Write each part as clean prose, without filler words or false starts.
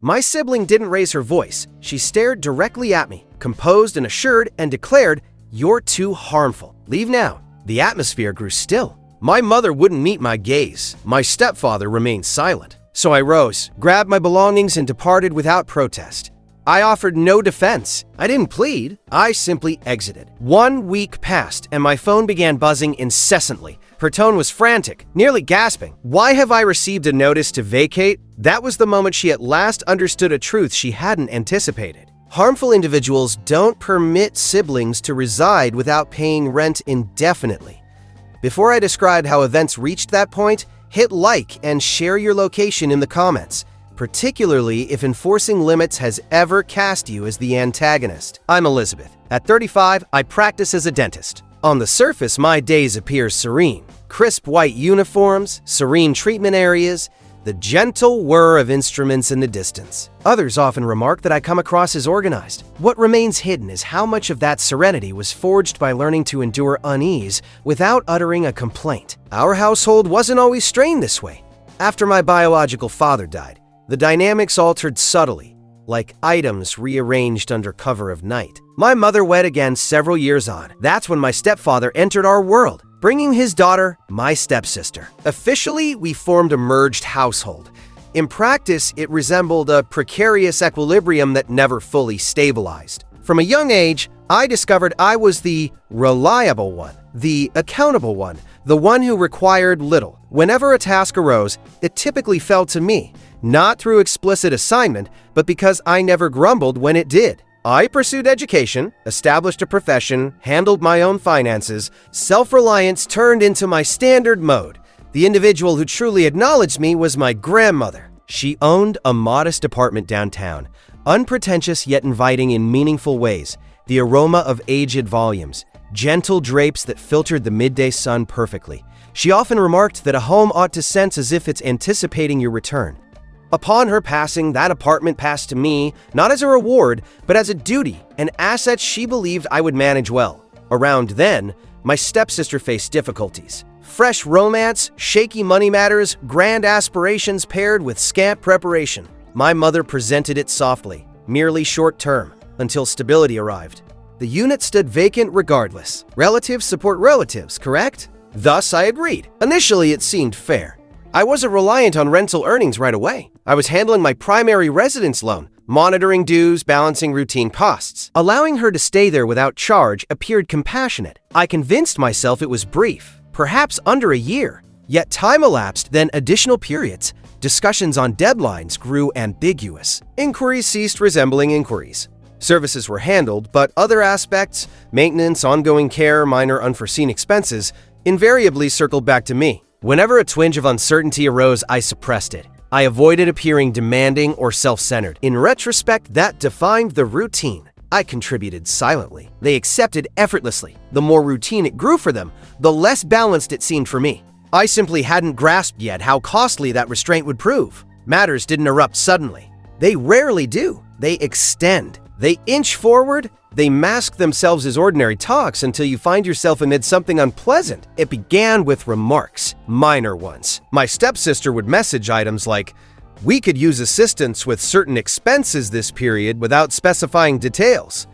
My sibling didn't raise her voice. She stared directly at me, composed and assured, and declared, "You're too harmful. Leave now." The atmosphere grew still. My mother wouldn't meet my gaze. My stepfather remained silent. So I rose, grabbed my belongings, and departed without protest. I offered no defense. I didn't plead. I simply exited. 1 week passed, and my phone began buzzing incessantly. Her tone was frantic, nearly gasping. "Why have I received a notice to vacate?" That was the moment she at last understood a truth she hadn't anticipated. Harmful individuals don't permit siblings to reside without paying rent indefinitely. Before I describe how events reached that point, hit like and share your location in the comments, particularly if enforcing limits has ever cast you as the antagonist. I'm Elizabeth. At 35, I practice as a dentist. On the surface, my days appear serene. Crisp white uniforms, serene treatment areas, the gentle whir of instruments in the distance. Others often remark that I come across as organized. What remains hidden is how much of that serenity was forged by learning to endure unease without uttering a complaint. Our household wasn't always strained this way. After my biological father died, the dynamics altered subtly, like items rearranged under cover of night. My mother wed again several years on. That's when my stepfather entered our world, bringing his daughter, my stepsister. Officially, we formed a merged household. In practice, it resembled a precarious equilibrium that never fully stabilized. From a young age, I discovered I was the reliable one, the accountable one, the one who required little. Whenever a task arose, it typically fell to me, not through explicit assignment, but because I never grumbled when it did. I pursued education, established a profession, handled my own finances. Self-reliance turned into my standard mode. The individual who truly acknowledged me was my grandmother. She owned a modest apartment downtown, unpretentious yet inviting in meaningful ways, the aroma of aged volumes, gentle drapes that filtered the midday sun perfectly. She often remarked that a home ought to sense as if it's anticipating your return. Upon her passing, that apartment passed to me, not as a reward, but as a duty, an asset she believed I would manage well. Around then, my stepsister faced difficulties. Fresh romance, shaky money matters, grand aspirations paired with scant preparation. My mother presented it softly, merely short-term, until stability arrived. The unit stood vacant regardless. Relatives support relatives, correct? Thus, I agreed. Initially, it seemed fair. I wasn't reliant on rental earnings right away. I was handling my primary residence loan, monitoring dues, balancing routine costs. Allowing her to stay there without charge appeared compassionate. I convinced myself it was brief, perhaps under a year. Yet time elapsed, then additional periods. Discussions on deadlines grew ambiguous. Inquiries ceased resembling inquiries. Services were handled, but other aspects, maintenance, ongoing care, minor unforeseen expenses, invariably circled back to me. Whenever a twinge of uncertainty arose, I suppressed it. I avoided appearing demanding or self-centered. In retrospect, that defined the routine. I contributed silently. They accepted effortlessly. The more routine it grew for them, the less balanced it seemed for me. I simply hadn't grasped yet how costly that restraint would prove. Matters didn't erupt suddenly. They rarely do. They extend. They inch forward. They mask themselves as ordinary talks until you find yourself amid something unpleasant. It began with remarks, minor ones. My stepsister would message items like, "We could use assistance with certain expenses this period," without specifying details.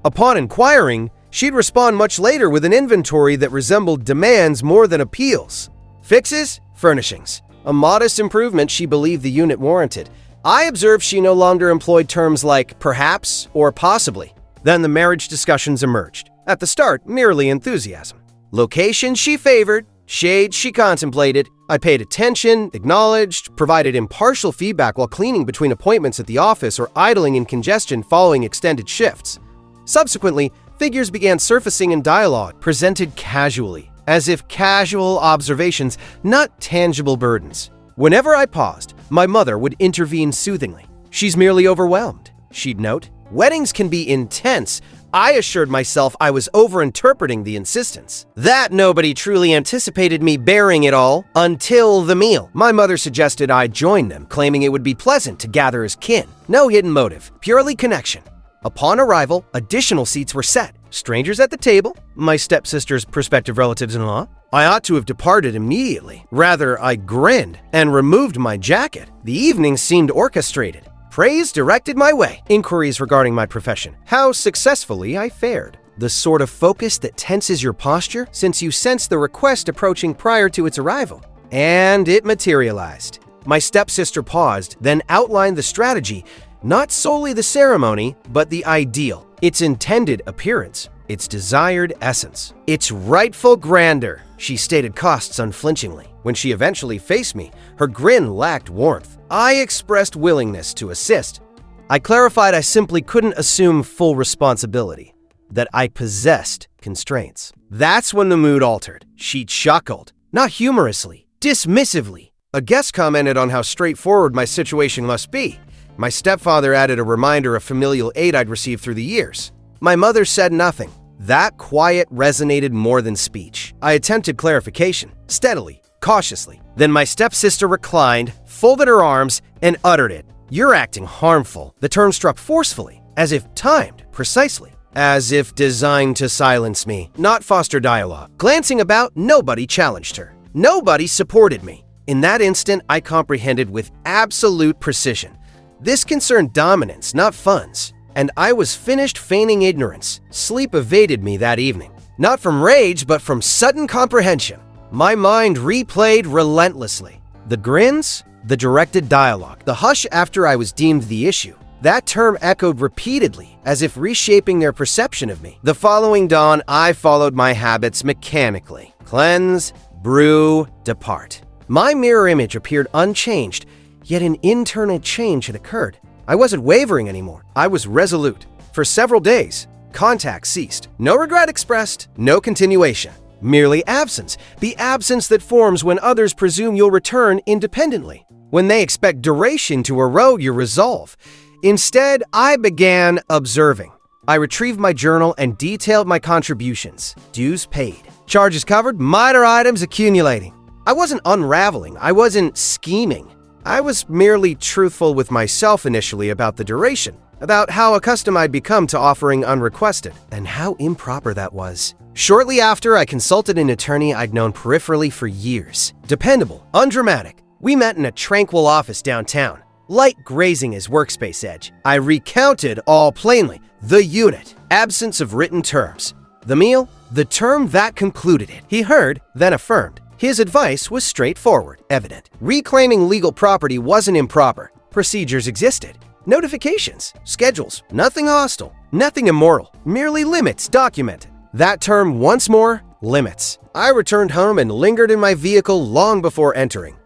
Upon inquiring, she'd respond much later with an inventory that resembled demands more than appeals. Fixes? Furnishings. A modest improvement she believed the unit warranted. I observed she no longer employed terms like perhaps or possibly. Then the marriage discussions emerged. At the start, merely enthusiasm. Location she favored, shades she contemplated. I paid attention, acknowledged, provided impartial feedback while cleaning between appointments at the office or idling in congestion following extended shifts. Subsequently, figures began surfacing in dialogue, presented casually, as if casual observations, not tangible burdens. Whenever I paused, my mother would intervene soothingly. "She's merely overwhelmed," she'd note. "Weddings can be intense." I assured myself I was overinterpreting the insistence. That nobody truly anticipated me bearing it all until the meal. My mother suggested I join them, claiming it would be pleasant to gather as kin. No hidden motive, purely connection. Upon arrival, additional seats were set. Strangers at the table, my stepsister's prospective relatives-in-law. I ought to have departed immediately. Rather, I grinned and removed my jacket. The evening seemed orchestrated. Praise directed my way. Inquiries regarding my profession. How successfully I fared. The sort of focus that tenses your posture since you sense the request approaching prior to its arrival. And it materialized. My stepsister paused, then outlined the strategy, not solely the ceremony, but the ideal, its intended appearance, its desired essence, its rightful grandeur. She stated costs unflinchingly. When she eventually faced me, her grin lacked warmth. I expressed willingness to assist. I clarified I simply couldn't assume full responsibility, that I possessed constraints. That's when the mood altered. She chuckled, not humorously, dismissively. A guest commented on how straightforward my situation must be. My stepfather added a reminder of familial aid I'd received through the years. My mother said nothing. That quiet resonated more than speech. I attempted clarification, steadily, cautiously. Then my stepsister reclined, folded her arms, and uttered it. "You're acting harmful." The term struck forcefully, as if timed precisely. As if designed to silence me, not foster dialogue. Glancing about, nobody challenged her. Nobody supported me. In that instant, I comprehended with absolute precision. This concerned dominance, not funds. And I was finished feigning ignorance. Sleep evaded me that evening. Not from rage, but from sudden comprehension. My mind replayed relentlessly. The grins, the directed dialogue, the hush after I was deemed the issue. That term echoed repeatedly, as if reshaping their perception of me. The following dawn, I followed my habits mechanically. Cleanse, brew, depart. My mirror image appeared unchanged, yet an internal change had occurred. I wasn't wavering anymore. I was resolute. For several days, contact ceased. No regret expressed, no continuation. Merely absence. The absence that forms when others presume you'll return independently, when they expect duration to erode your resolve. Instead, I began observing. I retrieved my journal and detailed my contributions. Dues paid. Charges covered, minor items accumulating. I wasn't unraveling. I wasn't scheming. I was merely truthful with myself initially about the duration, about how accustomed I'd become to offering unrequested, and how improper that was. Shortly after, I consulted an attorney I'd known peripherally for years. Dependable, undramatic. We met in a tranquil office downtown, light grazing his workspace edge. I recounted all plainly. The unit, absence of written terms. The meal, the term that concluded it. He heard, then affirmed. His advice was straightforward, evident. Reclaiming legal property wasn't improper. Procedures existed. Notifications, schedules, nothing hostile, nothing immoral, merely limits documented. That term once more, limits. I returned home and lingered in my vehicle long before entering.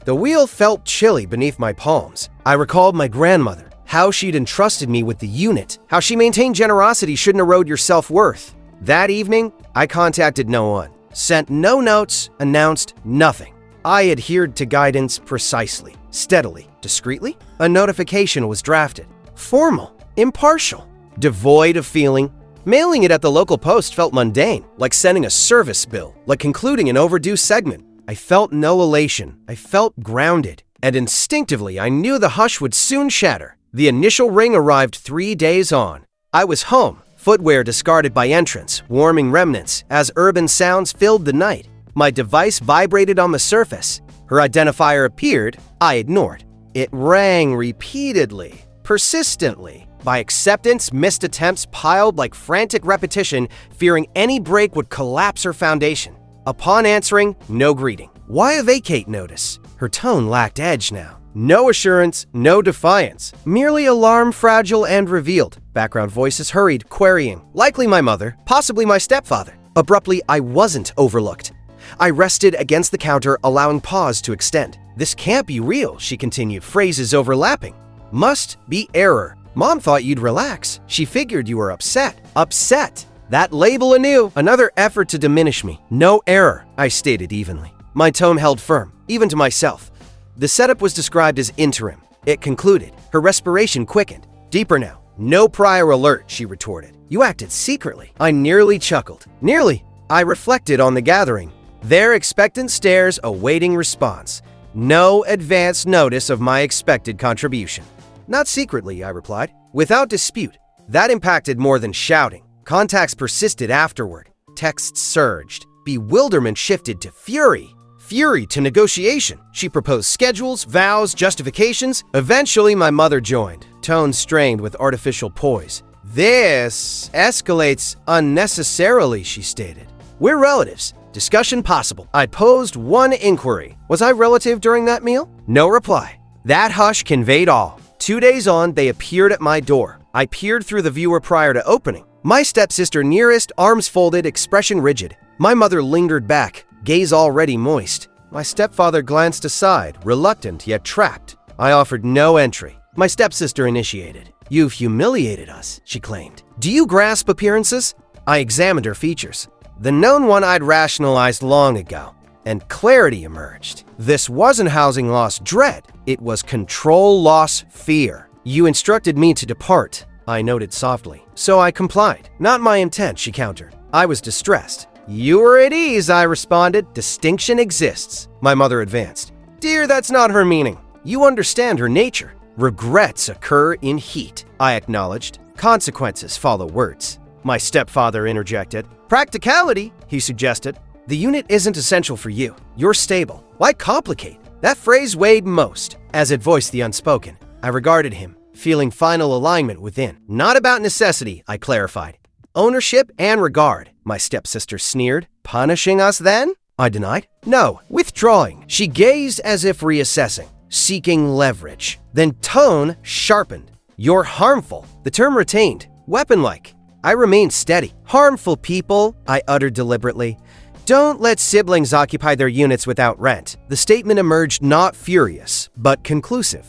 The wheel felt chilly beneath my palms. I recalled my grandmother, how she'd entrusted me with the unit, how she maintained generosity shouldn't erode your self-worth. That evening, I contacted no one, sent no notes, announced nothing. I adhered to guidance precisely, steadily, discreetly. A notification was drafted. Formal, impartial, devoid of feeling. Mailing it at the local post felt mundane, like sending a service bill, like concluding an overdue segment. I felt no elation. I felt grounded. And instinctively, I knew the hush would soon shatter. The initial ring arrived 3 days on. I was home, footwear discarded by entrance, warming remnants, as urban sounds filled the night. My device vibrated on the surface. Her identifier appeared, I ignored. It rang repeatedly, persistently. By acceptance, missed attempts piled like frantic repetition, fearing any break would collapse her foundation. Upon answering, no greeting. Why a vacate notice? Her tone lacked edge now. No assurance, no defiance. Merely alarm, fragile and revealed. Background voices hurried, querying. Likely my mother, possibly my stepfather. Abruptly, I wasn't overlooked. I rested against the counter, allowing pause to extend. This can't be real, she continued, phrases overlapping. Must be error. Mom thought you'd relax. She figured you were upset. Upset. That label anew. Another effort to diminish me. No error, I stated evenly. My tone held firm, even to myself. The setup was described as interim. It concluded. Her respiration quickened. Deeper now. No prior alert, she retorted. You acted secretly. I nearly chuckled. Nearly. I reflected on the gathering. Their expectant stares awaiting response. No advance notice of my expected contribution. Not secretly, I replied. Without dispute. That impacted more than shouting. Contacts persisted afterward. Texts surged. Bewilderment shifted to fury. fury to negotiation. She proposed schedules, vows, justifications. Eventually, my mother joined, tone strained with artificial poise. "This escalates unnecessarily," she stated. "We're relatives. Discussion possible." I posed one inquiry. Was I relative during that meal? No reply. That hush conveyed all. 2 days on, they appeared at my door. I peered through the viewer prior to opening. My stepsister nearest, arms folded, expression rigid. My mother lingered back, gaze already moist. My stepfather glanced aside, reluctant yet trapped. I offered no entry. My stepsister initiated. "You've humiliated us," she claimed. "Do you grasp appearances?" I examined her features. The known one I'd rationalized long ago, and clarity emerged. This wasn't housing loss dread, it was control loss fear. "You instructed me to depart," I noted softly. "So I complied. Not my intent," she countered. I was distressed. "You were at ease," I responded. "Distinction exists." My mother advanced. "Dear, that's not her meaning. You understand her nature. Regrets occur in heat," I acknowledged. "Consequences follow words." My stepfather interjected. "Practicality," he suggested. "The unit isn't essential for you. You're stable. Why complicate?" That phrase weighed most, as it voiced the unspoken. I regarded him, feeling final alignment within. "Not about necessity," I clarified. "Ownership and regard," my stepsister sneered. "Punishing us then?" I denied. "No, withdrawing." She gazed as if reassessing, seeking leverage. Then tone sharpened. "You're harmful." The term retained, weapon-like. I remained steady. "Harmful people," I uttered deliberately, "don't let siblings occupy their units without rent." The statement emerged not furious, but conclusive.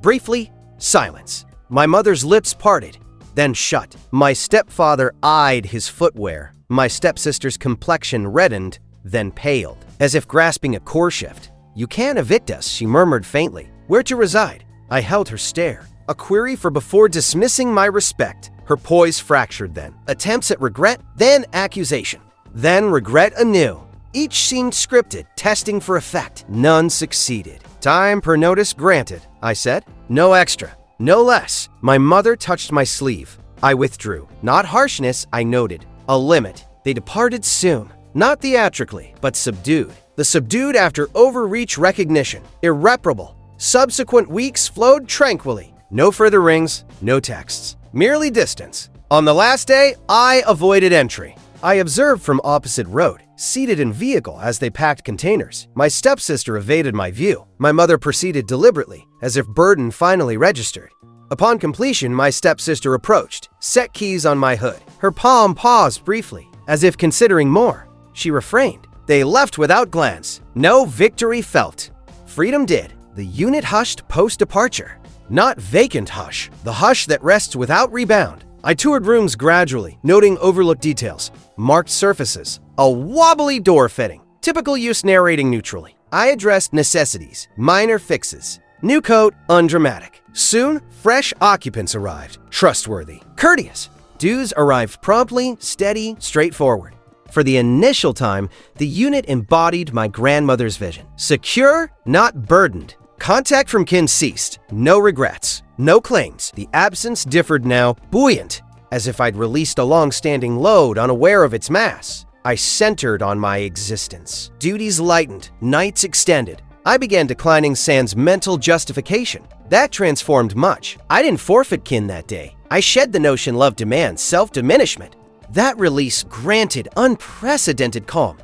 Briefly, silence. My mother's lips parted, then shut. My stepfather eyed his footwear. My stepsister's complexion reddened, then paled, as if grasping a core shift. "You can't evict us," she murmured faintly. "Where to reside?" I held her stare. A query for before dismissing my respect. Her poise fractured then. Attempts at regret, then accusation. Then regret anew. Each seemed scripted, testing for effect. None succeeded. "Time per notice granted," I said. "No extra, no less." My mother touched my sleeve. I withdrew. Not harshness, I noted. A limit. They departed soon. Not theatrically, but subdued. The subdued after overreach recognition. Irreparable. Subsequent weeks flowed tranquilly. No further rings, no texts. Merely distance. On the last day, I avoided entry. I observed from opposite road, seated in vehicle as they packed containers. My stepsister evaded my view. My mother proceeded deliberately, as if burden finally registered. Upon completion, my stepsister approached, set keys on my hood. Her palm paused briefly, as if considering more. She refrained. They left without glance. No victory felt. Freedom did. The unit hushed post-departure. Not vacant hush, the hush that rests without rebound. I toured rooms gradually, noting overlooked details, marked surfaces, a wobbly door fitting, typical use narrating neutrally. I addressed necessities, minor fixes. New coat, undramatic. Soon, fresh occupants arrived, trustworthy, courteous. Dues arrived promptly, steady, straightforward. For the initial time, the unit embodied my grandmother's vision. Secure, not burdened. Contact from kin ceased. No regrets. No claims. The absence differed now, buoyant, as if I'd released a long-standing load unaware of its mass. I centered on my existence. Duties lightened. Nights extended. I began declining sans mental justification. That transformed much. I didn't forfeit kin that day. I shed the notion love demands self-diminishment. That release granted unprecedented calm.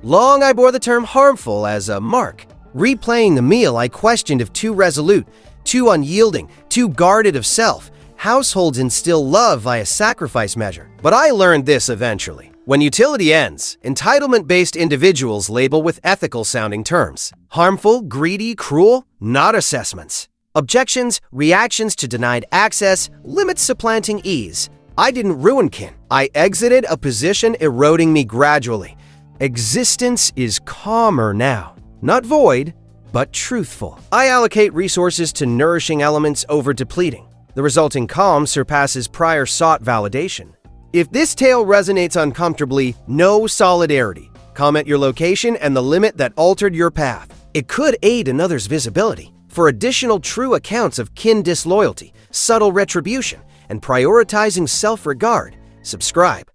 Long I bore the term harmful as a mark. Replaying the meal, I questioned if too resolute, too unyielding, too guarded of self. Households instill love via sacrifice measure. But I learned this eventually. When utility ends, entitlement-based individuals label with ethical-sounding terms. Harmful, greedy, cruel, not assessments. Objections, reactions to denied access, limits supplanting ease. I didn't ruin kin. I exited a position eroding me gradually. Existence is calmer now. Not void, but truthful. I allocate resources to nourishing elements over depleting. The resulting calm surpasses prior sought validation. If this tale resonates uncomfortably, no solidarity. Comment your location and the limit that altered your path. It could aid another's visibility. For additional true accounts of kin disloyalty, subtle retribution, and prioritizing self-regard, subscribe.